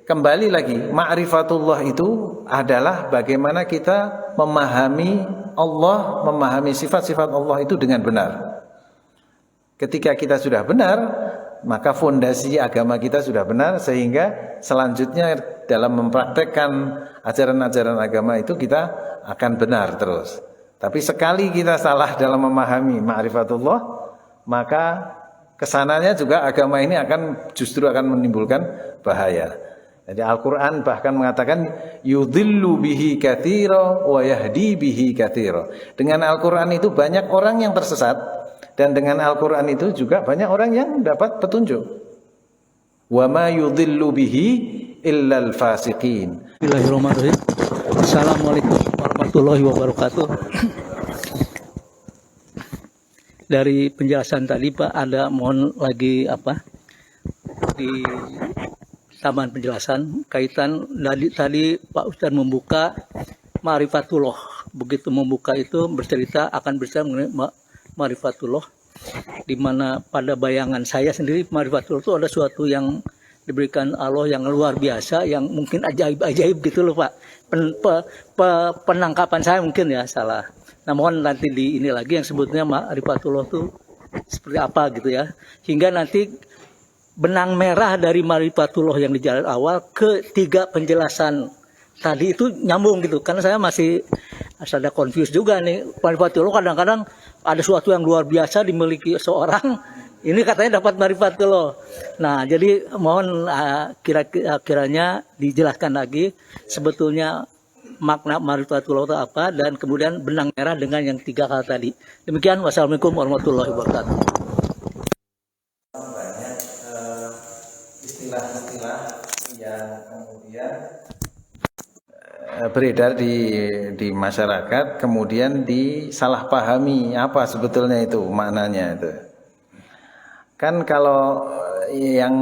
kembali lagi, ma'rifatullah itu adalah bagaimana kita memahami Allah, memahami sifat-sifat Allah itu dengan benar. Ketika kita sudah benar, maka fondasi agama kita sudah benar, sehingga selanjutnya dalam mempraktekkan ajaran-ajaran agama itu kita akan benar terus. Tapi sekali kita salah dalam memahami ma'rifatullah, maka kesananya juga agama ini justru akan menimbulkan bahaya. Jadi Al-Quran bahkan mengatakan yudhillu bihi katsira wa yahdi bihi katsira. Dengan Al-Quran itu banyak orang yang tersesat, dan dengan Al-Quran itu juga banyak orang yang dapat petunjuk. Wa ma yudhillu bihi illal fasiqin. Bismillahirrahmanirrahim. Assalamualaikum warahmatullahi wabarakatuh. Dari penjelasan tadi Pak, ada mohon lagi di tambahan penjelasan kaitan tadi Pak Ustadz membuka ma'rifatullah. Begitu membuka itu akan bercerita mengenai ma'rifatullah, di mana pada bayangan saya sendiri ma'rifatullah itu ada suatu yang diberikan Allah yang luar biasa, yang mungkin ajaib-ajaib gitu loh Pak. Penangkapan saya mungkin ya salah. Nah mohon nanti di ini lagi yang sebutnya ma'rifatullah itu seperti apa gitu ya, hingga nanti benang merah dari ma'rifatullah yang di jalan awal ke tiga penjelasan tadi itu nyambung gitu. Karena saya masih ada confused juga nih, ma'rifatullah kadang-kadang ada sesuatu yang luar biasa dimiliki seorang, ini katanya dapat ma'rifatullah. Nah jadi mohon kiranya dijelaskan lagi sebetulnya makna ma'rifatullah itu apa, dan kemudian benang merah dengan yang tiga hal tadi. Demikian, wassalamualaikum warahmatullahi wabarakatuh. Banyak istilah-istilah yang kemudian beredar di masyarakat, kemudian disalahpahami apa sebetulnya itu maknanya itu. Kan kalau yang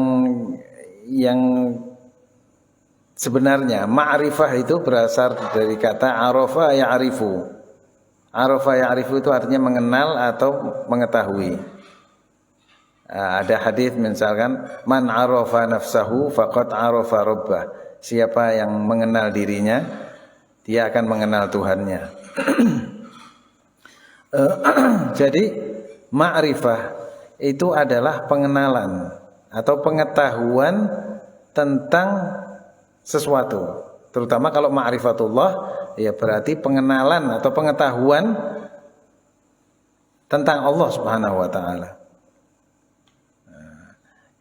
sebenarnya ma'rifah itu berasal dari kata arafa ya'rifu. Arafa ya'rifu itu artinya mengenal atau mengetahui. Ada hadis misalkan man arafa nafsahu faqad arafa rabbah. Siapa yang mengenal dirinya, dia akan mengenal Tuhannya. Jadi ma'rifah itu adalah pengenalan atau pengetahuan tentang sesuatu. Terutama kalau ma'rifatullah ya berarti pengenalan atau pengetahuan tentang Allah Subhanahu wa taala.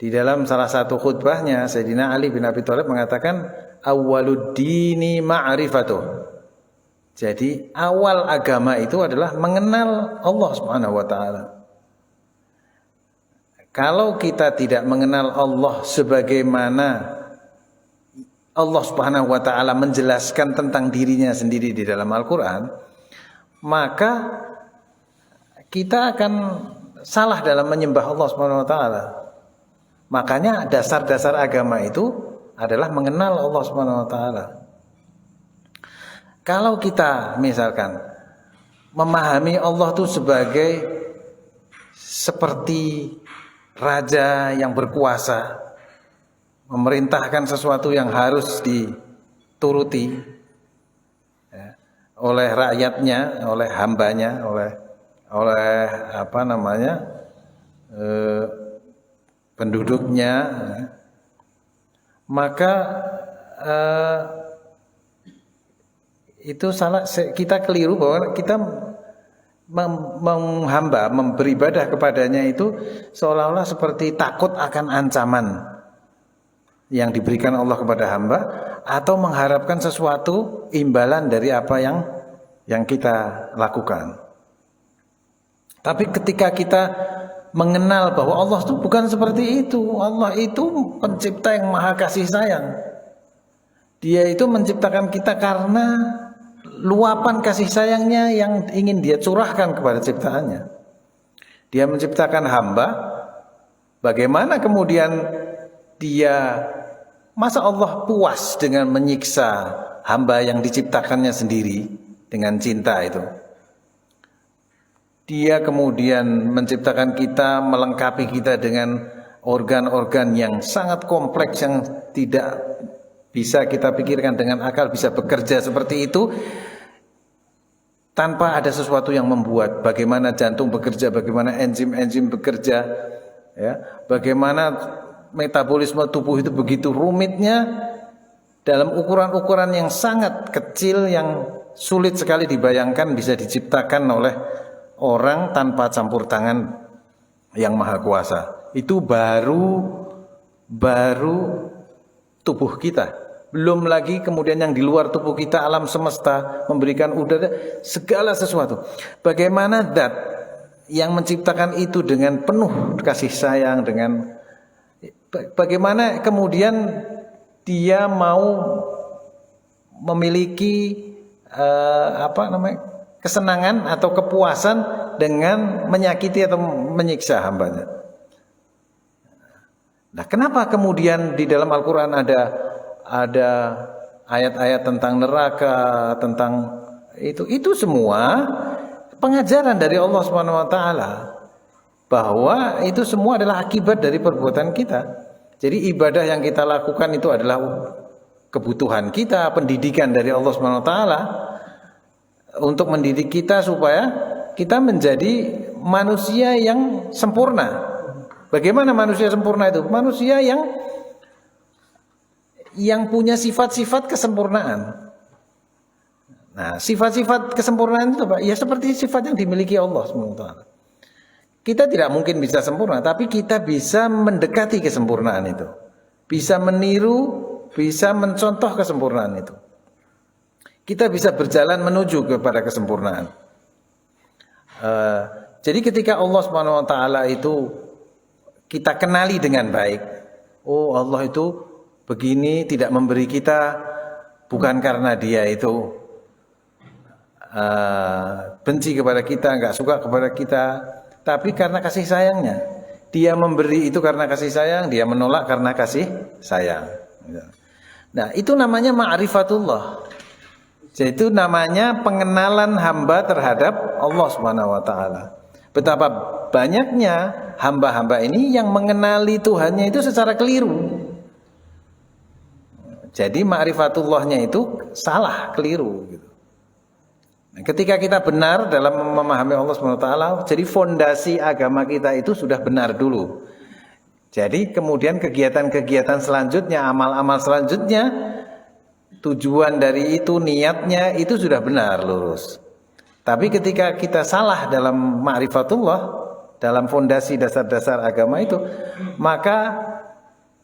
Di dalam salah satu khutbahnya Sayyidina Ali bin Abi Thalib mengatakan awwaluddini ma'rifatuh. Jadi awal agama itu adalah mengenal Allah Subhanahu wa taala. Kalau kita tidak mengenal Allah sebagaimana Allah Subhanahu wa taala menjelaskan tentang dirinya sendiri di dalam Al-Qur'an, maka kita akan salah dalam menyembah Allah Subhanahu wa taala. Makanya dasar-dasar agama itu adalah mengenal Allah Subhanahu wa taala. Kalau kita misalkan memahami Allah itu sebagai seperti raja yang berkuasa, memerintahkan sesuatu yang harus dituruti ya, oleh rakyatnya, oleh hambanya, oleh penduduknya, maka itu salah. Kita keliru bahwa kita menghamba, beribadah kepadanya itu seolah-olah seperti takut akan ancaman yang diberikan Allah kepada hamba, atau mengharapkan sesuatu imbalan dari apa yang kita lakukan. Tapi ketika kita mengenal bahwa Allah itu bukan seperti itu, Allah itu pencipta yang maha kasih sayang. Dia itu menciptakan kita karena luapan kasih sayangnya yang ingin dia curahkan kepada ciptaannya. Dia menciptakan hamba, bagaimana kemudian masa Allah puas dengan menyiksa hamba yang diciptakannya sendiri dengan cinta itu? Dia kemudian menciptakan kita, melengkapi kita dengan organ-organ yang sangat kompleks yang tidak bisa kita pikirkan dengan akal bisa bekerja seperti itu tanpa ada sesuatu yang membuat. Bagaimana jantung bekerja, bagaimana enzim-enzim bekerja, ya, bagaimana metabolisme tubuh itu begitu rumitnya dalam ukuran-ukuran yang sangat kecil yang sulit sekali dibayangkan bisa diciptakan oleh orang tanpa campur tangan yang maha kuasa. Itu baru tubuh kita. Belum lagi kemudian yang di luar tubuh kita, alam semesta memberikan udara, segala sesuatu. Bagaimana zat yang menciptakan itu dengan penuh kasih sayang, dengan bagaimana kemudian dia mau memiliki kesenangan atau kepuasan dengan menyakiti atau menyiksa hambanya. Nah, kenapa kemudian di dalam Al-Quran ada ayat-ayat tentang neraka, tentang itu semua pengajaran dari Allah SWT bahwa itu semua adalah akibat dari perbuatan kita. Jadi ibadah yang kita lakukan itu adalah kebutuhan kita, pendidikan dari Allah SWT untuk mendidik kita supaya kita menjadi manusia yang sempurna. Bagaimana manusia sempurna itu? Manusia yang punya sifat-sifat kesempurnaan. Nah, sifat-sifat kesempurnaan itu apa? Ya seperti sifat yang dimiliki Allah SWT. Kita tidak mungkin bisa sempurna, tapi kita bisa mendekati kesempurnaan itu. Bisa meniru, bisa mencontoh kesempurnaan itu. Kita bisa berjalan menuju kepada kesempurnaan. Jadi ketika Allah SWT itu kita kenali dengan baik, oh Allah itu begini, tidak memberi kita bukan karena dia itu benci kepada kita, nggak suka kepada kita, tapi karena kasih sayangnya. Dia memberi itu karena kasih sayang, dia menolak karena kasih sayang. Nah, itu namanya ma'rifatullah. Jadi itu namanya pengenalan hamba terhadap Allah Subhanahu wa taala. Betapa banyaknya hamba-hamba ini yang mengenali Tuhannya itu secara keliru. Jadi ma'rifatullahnya itu salah, keliru gitu. Nah, ketika kita benar dalam memahami Allah Subhanahu wa taala, jadi fondasi agama kita itu sudah benar dulu. Jadi kemudian kegiatan-kegiatan selanjutnya, amal-amal selanjutnya, tujuan dari itu, niatnya itu sudah benar, lurus. Tapi ketika kita salah dalam ma'rifatullah, dalam fondasi dasar-dasar agama itu, maka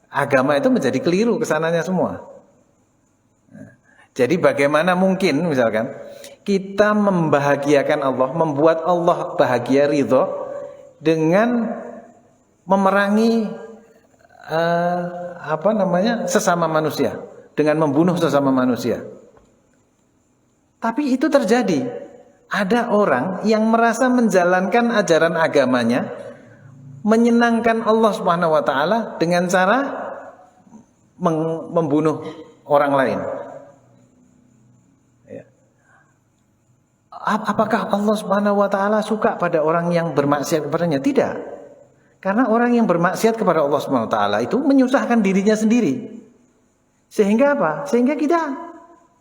agama itu menjadi keliru kesananya semua. Jadi bagaimana mungkin misalkan kita membahagiakan Allah, membuat Allah bahagia, ridho dengan memerangi sesama manusia, dengan membunuh sesama manusia. Tapi itu terjadi. Ada orang yang merasa menjalankan ajaran agamanya, menyenangkan Allah Subhanahu wa taala dengan cara membunuh orang lain. Ya. Apakah Allah Subhanahu wa taala suka pada orang yang bermaksiat kepadanya? Tidak. Karena orang yang bermaksiat kepada Allah Subhanahu wa taala itu menyusahkan dirinya sendiri. Sehingga apa? Sehingga kita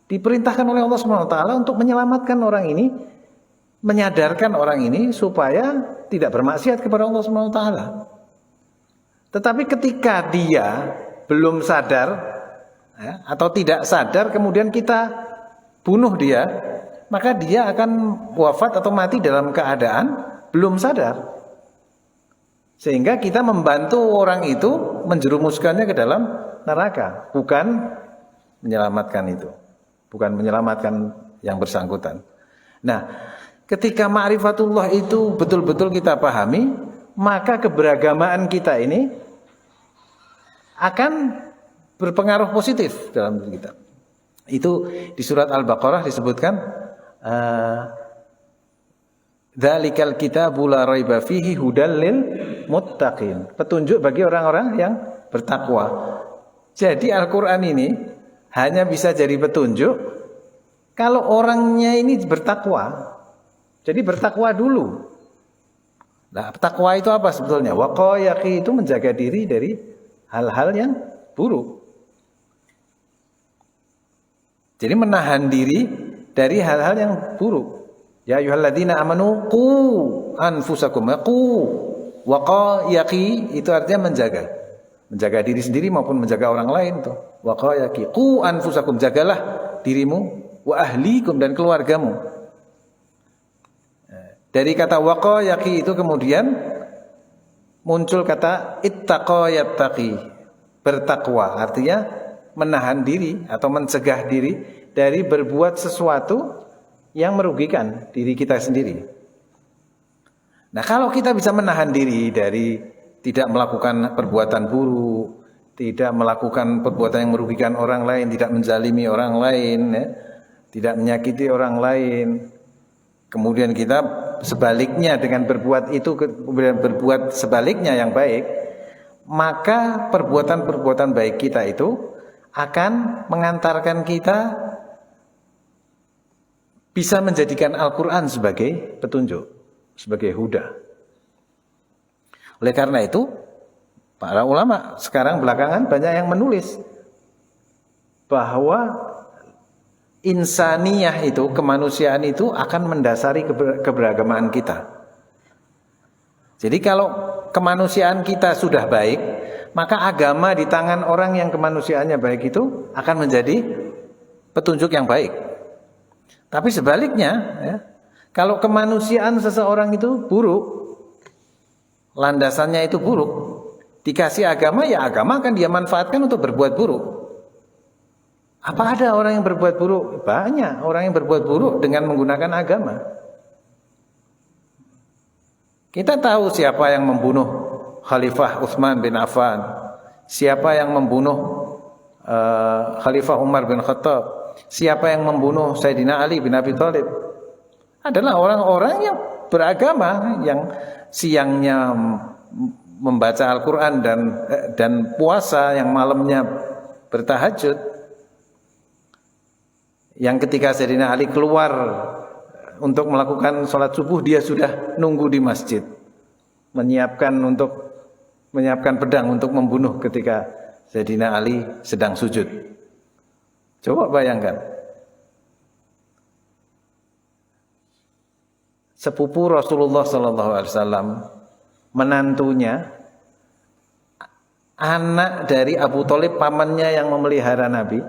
diperintahkan oleh Allah Subhanahu wa taala untuk menyelamatkan orang ini, menyadarkan orang ini supaya tidak bermaksiat kepada Allah Subhanahu wa taala. Tetapi ketika dia belum sadar atau tidak sadar kemudian kita bunuh dia, maka dia akan wafat atau mati dalam keadaan belum sadar. Sehingga kita membantu orang itu menjerumuskannya ke dalam neraka, bukan menyelamatkan itu, bukan menyelamatkan yang bersangkutan. Nah, ketika ma'rifatullah itu betul-betul kita pahami, maka keberagamaan kita ini akan berpengaruh positif dalam diri kita. Itu di surat Al-Baqarah disebutkan, dzalikal kitabu la raiba fihi hudal lil muttaqin. Petunjuk bagi orang-orang yang bertakwa. Jadi Al-Quran ini hanya bisa jadi petunjuk kalau orangnya ini bertakwa. Jadi bertakwa dulu. Nah, takwa itu apa sebetulnya? Waqayaqi itu menjaga diri dari hal-hal yang buruk. Jadi menahan diri dari hal-hal yang buruk. Ya ayyuhalladzina amanu qu anfusakum. Qu waqayaqi itu artinya menjaga. Menjaga diri sendiri maupun menjaga orang lain tuh. Waqayaqi qu anfusakum, jagalah dirimu wa ahlikum dan keluargamu. Dari kata waqayaqi itu kemudian muncul kata ittaqa yattaqi, bertakwa, artinya menahan diri atau mencegah diri dari berbuat sesuatu yang merugikan diri kita sendiri. Nah, kalau kita bisa menahan diri dari tidak melakukan perbuatan buruk, tidak melakukan perbuatan yang merugikan orang lain, tidak menzalimi orang lain, ya, tidak menyakiti orang lain, kemudian kita sebaliknya dengan berbuat itu, kemudian berbuat sebaliknya yang baik, maka perbuatan-perbuatan baik kita itu akan mengantarkan kita bisa menjadikan Al-Quran sebagai petunjuk, sebagai huda. Oleh karena itu, para ulama sekarang belakangan banyak yang menulis bahwa insaniyah itu, kemanusiaan itu akan mendasari keberagamaan kita. Jadi kalau kemanusiaan kita sudah baik, maka agama di tangan orang yang kemanusiaannya baik itu akan menjadi petunjuk yang baik. Tapi sebaliknya, ya, kalau kemanusiaan seseorang itu buruk, landasannya itu buruk, dikasih agama, ya agama akan dia manfaatkan untuk berbuat buruk. Apa ada orang yang berbuat buruk? Banyak orang yang berbuat buruk dengan menggunakan agama. Kita tahu siapa yang membunuh Khalifah Utsman bin Affan, siapa yang membunuh Khalifah Umar bin Khattab, siapa yang membunuh Sayyidina Ali bin Abi Thalib. Adalah orang-orang yang beragama, yang siangnya membaca Al-Quran dan puasa, yang malamnya bertahajud. Yang ketika Sayyidina Ali keluar untuk melakukan sholat subuh, dia sudah nunggu di masjid, menyiapkan pedang untuk membunuh ketika Sayyidina Ali sedang sujud. Coba bayangkan, sepupu Rasulullah SAW, menantunya, anak dari Abu Thalib, pamannya yang memelihara Nabi,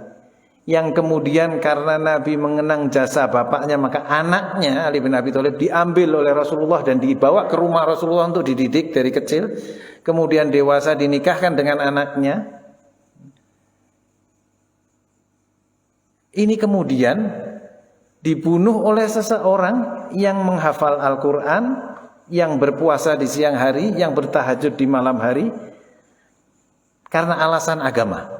yang kemudian karena Nabi mengenang jasa bapaknya, maka anaknya Ali bin Abi Thalib diambil oleh Rasulullah dan dibawa ke rumah Rasulullah untuk dididik dari kecil, kemudian dewasa dinikahkan dengan anaknya. Ini kemudian dibunuh oleh seseorang yang menghafal Al-Quran, yang berpuasa di siang hari, yang bertahajud di malam hari, karena alasan agama.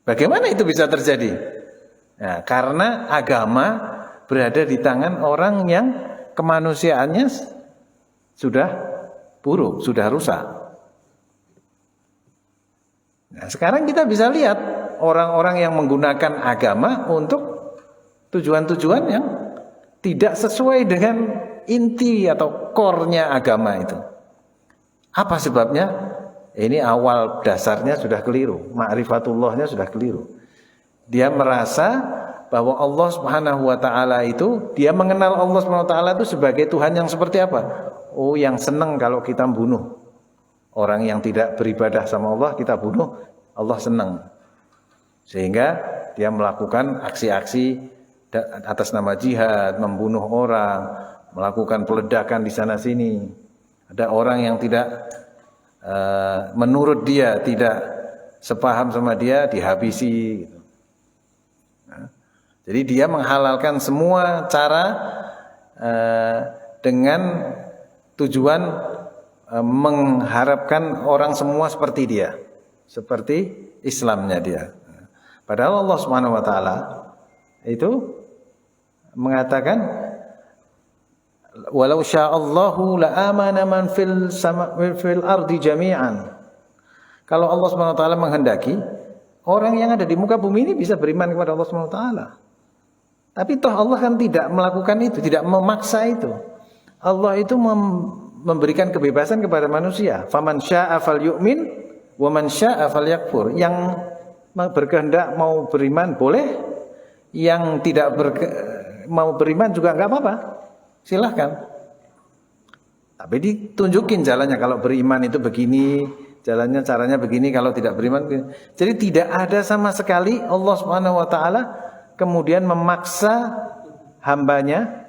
Bagaimana itu bisa terjadi? Nah, karena agama berada di tangan orang yang kemanusiaannya sudah buruk, sudah rusak. Nah, sekarang kita bisa lihat orang-orang yang menggunakan agama untuk tujuan-tujuan yang tidak sesuai dengan inti atau core-nya agama itu. Apa sebabnya? Ini awal dasarnya sudah keliru, ma'rifatullahnya sudah keliru. Dia merasa bahwa Allah Subhanahu wa taala itu, dia mengenal Allah Subhanahu wa taala itu sebagai Tuhan yang seperti apa? Oh, yang senang kalau kita bunuh orang yang tidak beribadah sama Allah, kita bunuh, Allah senang. Sehingga dia melakukan aksi-aksi atas nama jihad, membunuh orang, melakukan peledakan di sana sini. Ada orang yang tidak menurut dia tidak sepaham sama dia, dihabisi gitu. Nah, jadi dia menghalalkan semua cara dengan tujuan mengharapkan orang semua seperti dia, seperti Islamnya dia. Padahal Allah Subhanahu wa taala itu mengatakan, walau sya'allahu la'amana man fil ardi jami'an. Kalau Allah SWT menghendaki, orang yang ada di muka bumi ini bisa beriman kepada Allah SWT. Tapi toh Allah kan tidak melakukan itu, tidak memaksa itu. Allah itu memberikan kebebasan kepada manusia. Faman syaa'a falyu'min wa man syaa'a falyakfur. Yang berkehendak mau beriman boleh, yang tidak mau beriman juga enggak apa-apa. Silahkan. Tapi ditunjukin jalannya, kalau beriman itu begini, jalannya caranya begini, kalau tidak beriman begini. Jadi tidak ada sama sekali Allah Subhanahu wa taala kemudian memaksa hambanya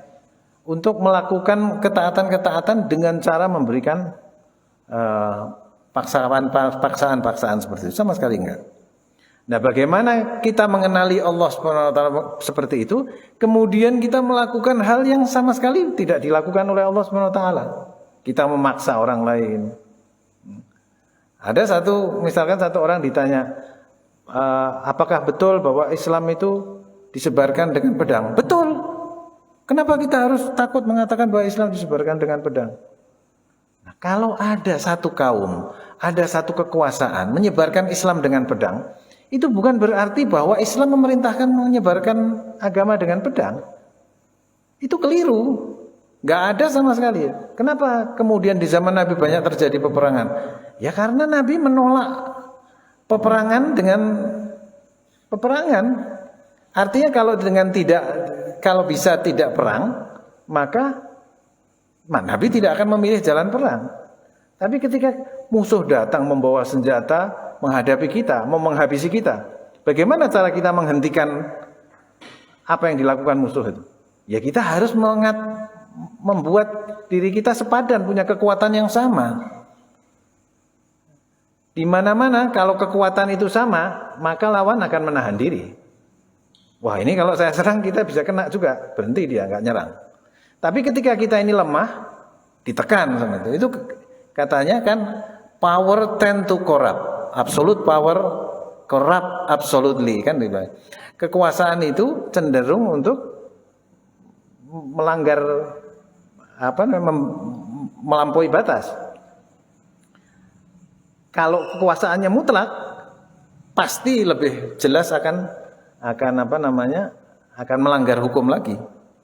untuk melakukan ketaatan-ketaatan dengan cara memberikan paksaan seperti itu, sama sekali enggak. Nah, bagaimana kita mengenali Allah Subhanahu wa taala seperti itu, kemudian kita melakukan hal yang sama sekali tidak dilakukan oleh Allah Subhanahu wa taala. Kita memaksa orang lain. Ada misalkan satu orang ditanya, apakah betul bahwa Islam itu disebarkan dengan pedang? Betul. Kenapa kita harus takut mengatakan bahwa Islam disebarkan dengan pedang? Nah, kalau ada satu kaum, ada satu kekuasaan menyebarkan Islam dengan pedang, itu bukan berarti bahwa Islam memerintahkan menyebarkan agama dengan pedang. Itu keliru. Nggak ada sama sekali. Kenapa kemudian di zaman Nabi banyak terjadi peperangan? Ya karena Nabi menolak peperangan dengan peperangan. Artinya kalau bisa tidak perang, maka Nabi tidak akan memilih jalan perang. Tapi ketika musuh datang membawa senjata menghadapi kita, mau menghabisi kita, bagaimana cara kita menghentikan apa yang dilakukan musuh itu? Ya kita harus membuat diri kita sepadan, punya kekuatan yang sama. Di mana-mana kalau kekuatan itu sama, maka lawan akan menahan diri. Wah, ini kalau saya serang kita bisa kena juga, berhenti dia, nggak nyerang. Tapi ketika kita ini lemah, ditekan sama itu katanya kan power tend to corrupt, absolute power corrupt absolutely, kan gitu. Kekuasaan itu cenderung untuk melanggar melampaui batas. Kalau kekuasaannya mutlak, pasti lebih jelas akan melanggar hukum lagi,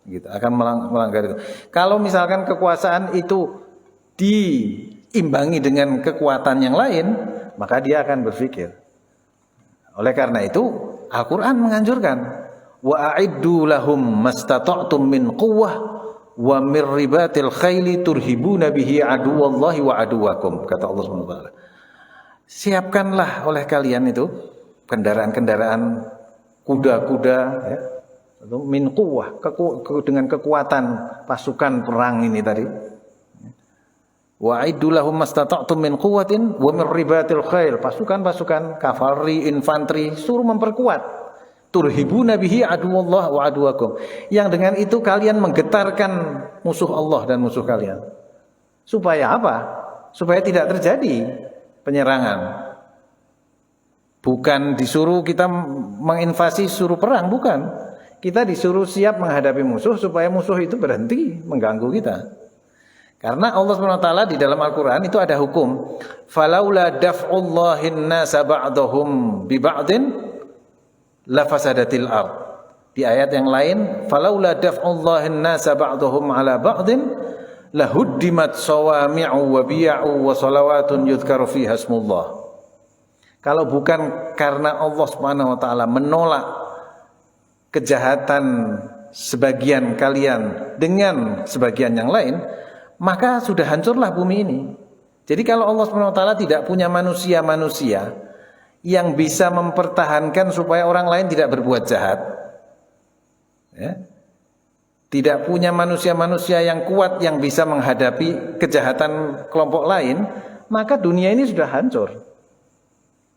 gitu. Akan melanggar itu. Kalau misalkan kekuasaan itu diimbangi dengan kekuatan yang lain, maka dia akan berpikir. Oleh karena itu, Al-Quran menganjurkan, wa a'iddu lahum mastata'tum min quwwah wa mir ribatil khayli turhibuna bihi aduwallahi wa aduwakum, kata Allah SWT. Siapkanlah oleh kalian itu kendaraan-kendaraan, kuda-kuda, ya, min quwwah, dengan kekuatan pasukan perang ini tadi. Wa a'iddu lahum mastata'tum min quwwatin wa mir ribatil khayl, pasukan-pasukan kavalri, infanteri, suruh memperkuat. Turhibuna bihi aduwallah wa aduwakum, yang dengan itu kalian menggetarkan musuh Allah dan musuh kalian. Supaya apa? Supaya tidak terjadi penyerangan. Bukan disuruh kita menginvasi, suruh perang, bukan. Kita disuruh siap menghadapi musuh supaya musuh itu berhenti mengganggu kita. Karena Allah SWT di dalam Al-Quran itu ada hukum, falaula daf'ullahin nasa ba'dahum bi ba'din la fasadatil ard. Di ayat yang lain, falaula daf'ullahin nasa ba'dahum ala ba'din la huddimat sawami'u wa biya'u wa salawatun yudhkaru fiha ismullah. Kalau bukan karena Allah Subhanahu wa taala menolak kejahatan sebagian kalian dengan sebagian yang lain, maka sudah hancurlah bumi ini. Jadi kalau Allah Subhanahu wa taala tidak punya manusia-manusia yang bisa mempertahankan supaya orang lain tidak berbuat jahat, ya, tidak punya manusia-manusia yang kuat yang bisa menghadapi kejahatan kelompok lain, maka dunia ini sudah hancur.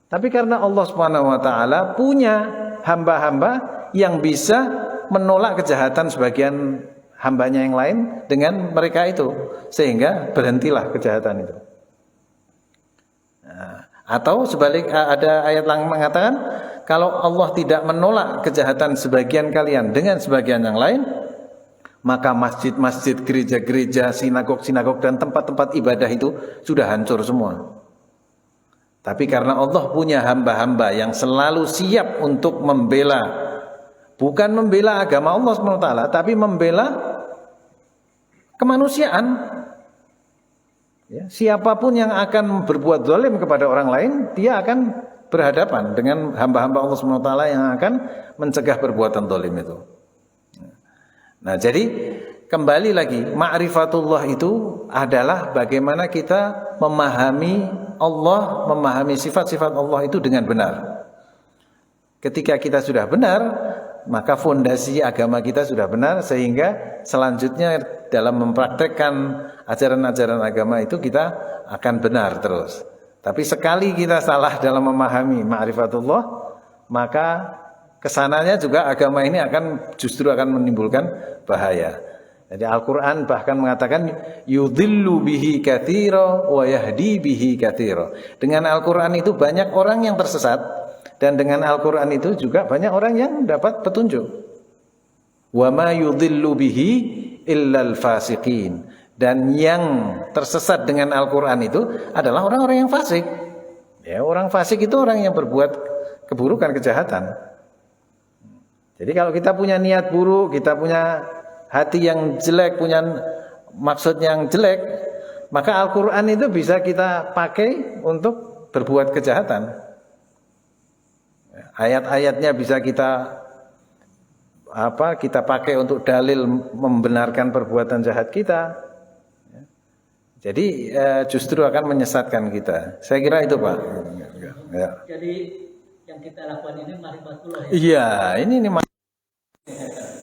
Tapi karena Allah Subhanahu wa taala punya hamba-hamba yang bisa menolak kejahatan sebagian hambanya yang lain dengan mereka itu, sehingga berhentilah kejahatan itu. Atau sebalik, ada ayat yang mengatakan, kalau Allah tidak menolak kejahatan sebagian kalian dengan sebagian yang lain, maka masjid-masjid, gereja-gereja, sinagog-sinagog dan tempat-tempat ibadah itu sudah hancur semua. Tapi karena Allah punya hamba-hamba yang selalu siap untuk membela, bukan membela agama Allah SWT, tapi membela kemanusiaan. Ya, siapapun yang akan berbuat zalim kepada orang lain, dia akan berhadapan dengan hamba-hamba Allah SWT yang akan mencegah perbuatan zalim itu. Nah, jadi kembali lagi, ma'rifatullah itu adalah bagaimana kita memahami Allah, memahami sifat-sifat Allah itu dengan benar. Ketika kita sudah benar, maka fondasi agama kita sudah benar, sehingga selanjutnya dalam mempraktekkan ajaran-ajaran agama itu kita akan benar terus. Tapi sekali kita salah dalam memahami ma'rifatullah, maka kesananya juga agama ini justru akan menimbulkan bahaya. Jadi Al-Quran bahkan mengatakan yudhillu bihi katsira wa yahdi bihi katsira. Dengan Al-Quran itu banyak orang yang tersesat, dan dengan Al-Quran itu juga banyak orang yang dapat petunjuk. Wa ma yudhillu bihi illal fasiqin. Dan yang tersesat dengan Al-Quran itu adalah orang-orang yang fasik. Ya, orang fasik itu orang yang berbuat keburukan, kejahatan. Jadi kalau kita punya niat buruk, kita punya hati yang jelek, punya maksud yang jelek, maka Al-Quran itu bisa kita pakai untuk berbuat kejahatan. Ayat-ayatnya bisa kita pakai untuk dalil membenarkan perbuatan jahat kita. Jadi justru akan menyesatkan kita. Saya kira itu, Pak. Jadi yang kita lakukan ini ma'rifatullah ya. Iya, ini